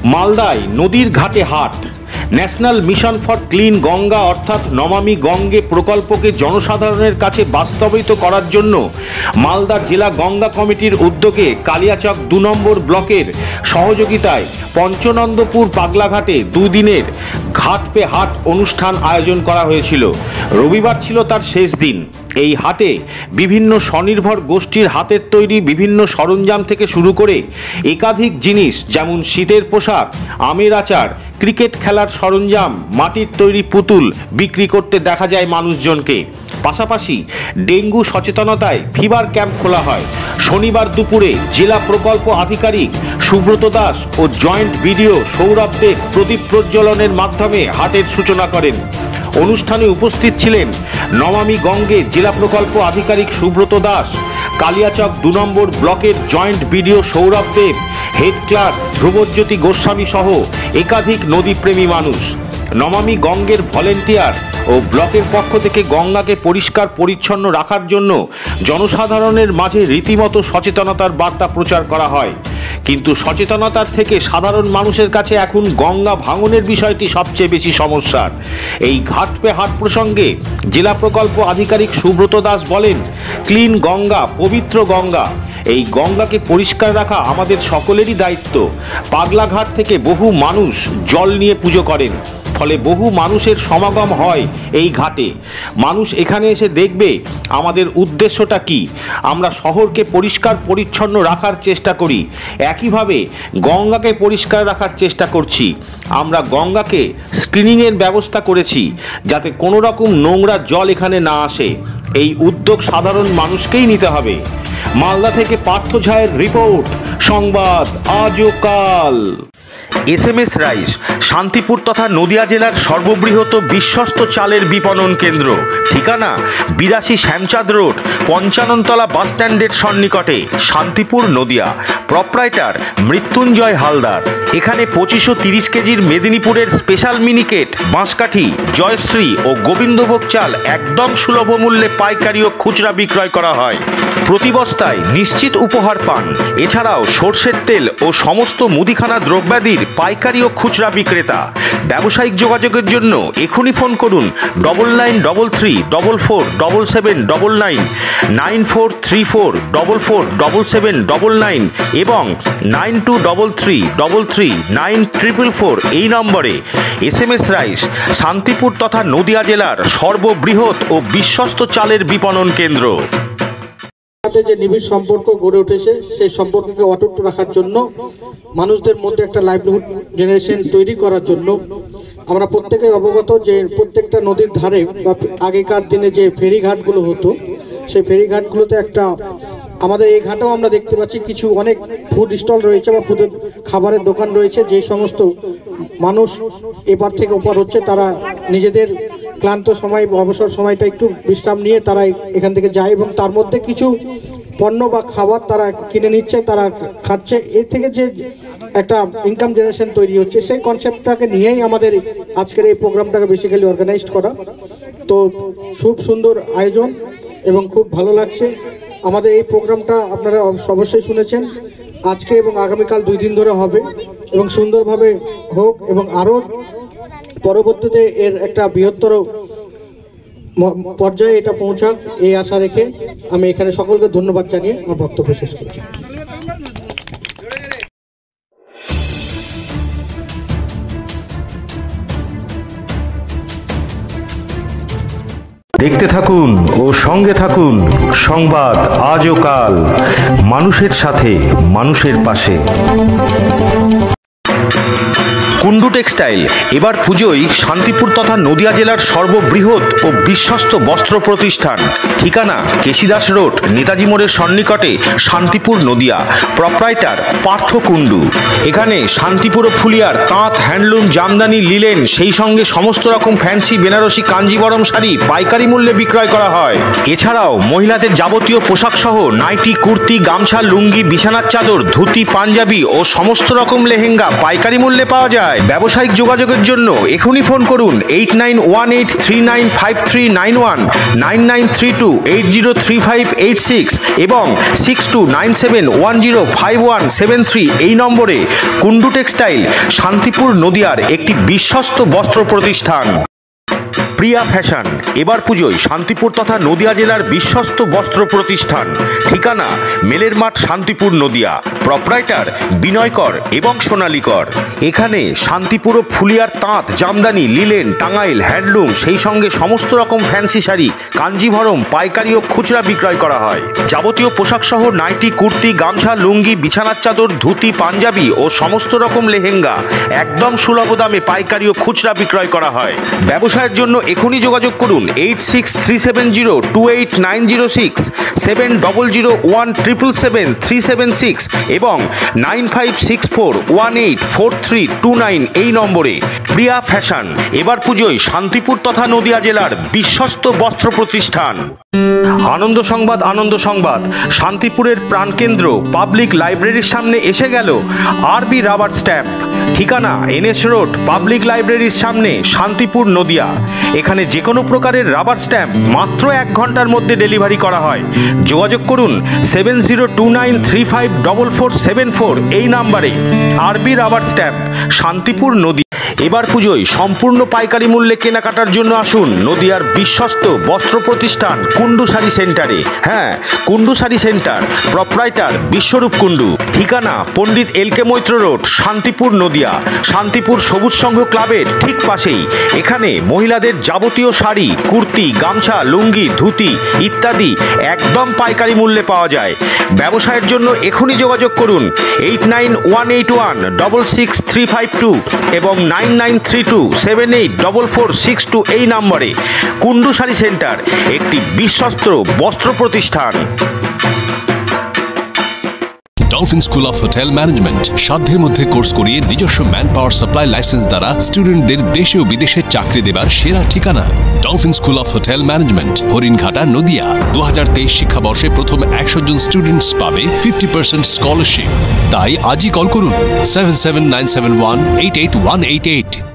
মালদায় নদীর ঘাটে হাট। National mission for clean Ganga অর্থাৎ নমামি গঙ্গে প্রকল্পকে জনসাধারণের কাছে বাস্তবায়িত করার জন্য মালদা জেলা গঙ্গা কমিটির উদ্যোগে কালিয়াচক ২ নম্বর ব্লকের সহযোগিতায় পঞ্চনন্দপুর পাগলাঘাটে দুদিনের ঘাট পে হাট অনুষ্ঠান আয়োজন করা হয়েছিল। রবিবার ছিল তার শেষ দিন। এই হাটে বিভিন্ন স্বনির্ভর গোষ্ঠীর হাতের তৈরি বিভিন্ন সরঞ্জাম থেকে শুরু করে একাধিক জিনিস যেমন শীতের পোশাক, আমের আচার, ক্রিকেট খেলার সরঞ্জাম, মাটির তৈরি পুতুল বিক্রি করতে দেখা যায় মানুষজনকে। পাশাপাশি ডেঙ্গু সচেতনতায় ফিভার ক্যাম্প খোলা হয়। শনিবার দুপুরে জেলা প্রকল্প আধিকারিক সুব্রত দাস ও জয়েন্ট বিডিও সৌরভ দেব প্রদীপ প্রজ্বলনের মাধ্যমে হাটের সূচনা করেন। অনুষ্ঠানে উপস্থিত ছিলেন নমামি গঙ্গে জেলা প্রকল্প আধিকারিক সুব্রত দাস, কালিয়াচক ২ নম্বর ব্লকের জয়েন্ট বিডিও সৌরভ দেব, হেড ক্লার্ক ধ্রুবজ্যোতি গোস্বামী সহ একাধিক নদীপ্রেমী মানুষ। নমামি গঙ্গের ভলেন্টিয়ার ও ব্লকের পক্ষ থেকে গঙ্গাকে পরিষ্কার পরিচ্ছন্ন রাখার জন্য জনসাধারণের মাঝে রীতিমতো সচেতনতার বার্তা প্রচার করা হয়। কিন্তু সচেতনতার থেকে সাধারণ মানুষের কাছে এখন গঙ্গা ভাঙনের বিষয়টি সবচেয়ে বেশি সমস্যার। এই ঘাট পে হাট প্রসঙ্গে জেলা প্রকল্প আধিকারিক সুব্রত দাস বলেন, ক্লিন গঙ্গা, পবিত্র গঙ্গা, এই গঙ্গাকে পরিষ্কার রাখা আমাদের সকলেরই দায়িত্ব। পাগলাঘাট থেকে বহু মানুষ জল নিয়ে পুজো করেন, ফলে বহু মানুষের সমাগম হয় এই ঘাটে। মানুষ এখানে এসে দেখবে আমাদের উদ্দেশ্যটা কি। আমরা শহরকে পরিষ্কার পরিচ্ছন্ন রাখার চেষ্টা করি, একইভাবে গঙ্গাকে পরিষ্কার রাখার চেষ্টা করছি। আমরা গঙ্গাকে স্ক্রিনিংয়ের ব্যবস্থা করেছি যাতে কোনো রকম নোংরা জল এখানে না আসে। এই উদ্যোগ সাধারণ মানুষকেই নিতে হবে। মালদা থেকে পার্থ ঝায়ের রিপোর্ট, সংবাদ আজও কাল। SMS রাইস শান্তিপুর তথা নদিয়া জেলার সর্ববৃহৎ বিশ্বস্ত চালের বিপণন কেন্দ্র। ঠিকানা 82 শ্যামচাঁদ রোড, পঞ্চাননতলা বাস স্ট্যান্ডের সন্নিকটে, শান্তিপুর, নদিয়া। প্রপ্রাইটার মৃত্যুঞ্জয় হালদার। এখানে 2530 কেজির মেদিনীপুরের স্পেশাল মিনিকেট, বাঁশকাঠি, জয়শ্রী ও গোবিন্দভোগ চাল একদম সুলভ মূল্যে পাইকারি ও খুচরা বিক্রয় করা হয়। প্রতি বস্তায় নিশ্চিত উপহার পান। এছাড়াও সর্ষের তেল ও সমস্ত মুদিখানা দ্রব্যাদির পাইকারি ও খুচরা বিক্রেতা। ব্যবসায়িক যোগাযোগের জন্য এখনই ফোন করুন 9933447799, 9434447799 এবং 9233339444 এই নম্বরে। SMS রাইস শান্তিপুর তথা নদিয়া জেলার সর্ববৃহৎ ও বিশ্বস্ত চালের বিপণন কেন্দ্র। যে নিবিড় সম্পর্ক গড়ে উঠেছে সেই সম্পর্ককে অটুট রাখার জন্য, মানুষদের মধ্যে একটা লাইভলিহুড জেনারেশন তৈরি করার জন্য আমরা প্রত্যেকে অবগত যে প্রত্যেকটা নদীর ধারে বা আগেকার দিনে যে ফেরিঘাটগুলো হতো, সেই ফেরিঘাটগুলোতে একটা আমাদের এই ঘাটেও আমরা দেখতে পাচ্ছি কিছু অনেক ফুড স্টল রয়েছে বা ফুডের খাবারের দোকান রয়েছে। যে সমস্ত মানুষ এপার থেকে ওপার হচ্ছে, তারা নিজেদের ক্লান্ত সময় অবসর সময়টা একটু বিশ্রাম নিয়ে তারা এখান থেকে যায় এবং তার মধ্যে কিছু পণ্য বা খাবার তারা কিনে নিচ্ছে, তারা খাচ্ছে। এর থেকে যে একটা ইনকাম জেনারেশন তৈরি হচ্ছে, সেই কনসেপ্টটাকে নিয়েই আমাদের আজকের এই প্রোগ্রামটাকে বেসিক্যালি অর্গানাইজড করা। তো খুব সুন্দর আয়োজন এবং খুব ভালো লাগছে। আমাদের এই প্রোগ্রামটা আপনারা অবশ্যই শুনেছেন, আজকে এবং আগামীকাল 2 দিন ধরে হবে এবং সুন্দরভাবে হোক এবং আরও পরবর্তীতে এর একটা বৃহত্তর পর্যায়ে এটা পৌঁছাক, এই আশা রেখে আমি এখানে সকলকে ধন্যবাদ জানিয়ে আমার বক্তব্য শেষ করছি। দেখতে থাকুন ও সঙ্গে থাকুন সংবাদ আজও কাল, মানুষের সাথে, মানুষের পাশে। কুন্ডু টেক্সটাইল এবার পুজোয় শান্তিপুর তথা নদিয়া জেলার সর্ববৃহৎ ও বিশ্বস্ত বস্ত্র প্রতিষ্ঠান। ঠিকানা কেশিদাস রোড, নেতাজি মোড়ের সন্নিকটে, শান্তিপুর, নদিয়া। প্রপ্রাইটার পার্থ কুন্ডু। এখানে শান্তিপুর ও ফুলিয়ার তাঁত, হ্যান্ডলুম, জামদানি, লিলেন, সেই সঙ্গে সমস্ত রকম ফ্যান্সি বেনারসি কাঞ্জিবরম শাড়ি পাইকারি মূল্যে বিক্রয় করা হয়। এছাড়াও মহিলাদের যাবতীয় পোশাক সহ নাইটি, কুর্তি, গামছা, লুঙ্গি, বিছানার চাদর, ধুতি, পাঞ্জাবি ও সমস্ত রকম লেহেঙ্গা পাইকারি মূল্যে পাওয়া যায়। যায়। ব্যবসায়িক যোগাযোগের জন্য এখনই ফোন করুন 8918395391, 9932803586 এবং 6297105173 এই নম্বরে। কুন্ডু টেক্সটাইল, শান্তিপুর নদিয়ার একটি বিশ্বস্ত বস্ত্র প্রতিষ্ঠান। প্রিয়া ফ্যাশন, এবার পুজোয় শান্তিপুর তথা নদিয়া জেলার বিশ্বস্ত বস্ত্র প্রতিষ্ঠান। ঠিকানা মেলের মাঠ, শান্তিপুর, নদিয়া। প্রপ্রাইটার বিনয় কর এবং সোনালী কর। এখানে শান্তিপুর ও ফুলিয়ার তাঁত, জামদানি, লিলেন, টাঙ্গাইল, হ্যান্ডলুম, সেই সঙ্গে সমস্ত রকম ফ্যান্সি শাড়ি, কাঞ্জিভরম পাইকারি ও খুচরা বিক্রয় করা হয়। যাবতীয় পোশাক সহ নাইটি, কুর্তি, গামছা, লুঙ্গি, বিছানার চাদর, ধুতি, পাঞ্জাবি ও সমস্ত রকম লেহেঙ্গা একদম সুলভ দামে পাইকারি ও খুচরা বিক্রয় করা হয়। ব্যবসায়ের জন্য এখনই যোগাযোগ করুন 8637028906, 7001777376 এবং 9564184329 এই নম্বরে। প্রিয়া ফ্যাশন, এবার পুজোয় শান্তিপুর তথা নদিয়া জেলার বিশ্বস্ত বস্ত্র প্রতিষ্ঠান। আনন্দ সংবাদ, আনন্দ সংবাদ। শান্তিপুরের প্রাণকেন্দ্র পাবলিক লাইব্রেরির সামনে এসে গেল আরবি রাবার স্ট্যাম্প। ঠিকানা NS রোড, পাবলিক লাইব্রেরির সামনে, শান্তিপুর, নদিয়া। এখানে যে কোনো প্রকারের রাবার স্ট্যাম্প মাত্র 1 ঘন্টার মধ্যে ডেলিভারি করা হয়। যোগাযোগ করুন 7029354474 এই নাম্বারে। আরবি রাবার স্ট্যাম্প, শান্তিপুর, নদিয়া। এবার পুজোয় সম্পূর্ণ পাইকারি মূল্যে কেনাকাটার জন্য আসুন নদিয়ার বিশ্বস্ত বস্ত্র প্রতিষ্ঠান কুন্ডু শাড়ি সেন্টারে। হ্যাঁ, কুন্ডু শাড়ি সেন্টার, প্রপ্রাইটার বিশ্বরূপ কুন্ডু। ঠিকানা পণ্ডিত LK মৈত্র রোড, শান্তিপুর, নদিয়া। শান্তিপুর সবুজ সংঘ ক্লাবের ঠিক পাশেই। এখানে মহিলাদের যাবতীয় শাড়ি, কুর্তি, গামছা, লুঙ্গি, ধুতি ইত্যাদি একদম পাইকারি মূল্যে পাওয়া যায়। ব্যবসায়ের জন্য এখনই যোগাযোগ করুন 8918166352 এবং 9932784462 এই নম্বরে। কুন্ডু শাড়ি সেন্টার একটি বিশ্বস্ত বস্ত্র প্রতিষ্ঠান। Dolphin school of hotel management সাধ্যের মধ্যে কোর্স করিয়ে নিজস্ব ম্যান পাওয়ার সাপ্লাই লাইসেন্স দ্বারা স্টুডেন্টদের দেশে ও বিদেশে চাকরি দেবার সেরা ঠিকানা। Dolphin school of hotel management, Haringhata, Nadia. 2023 শিক্ষাবর্ষে প্রথম 100 জন স্টুডেন্টস পাবে 50% স্কলারশিপ। তাই আজই কল করুন 779718888।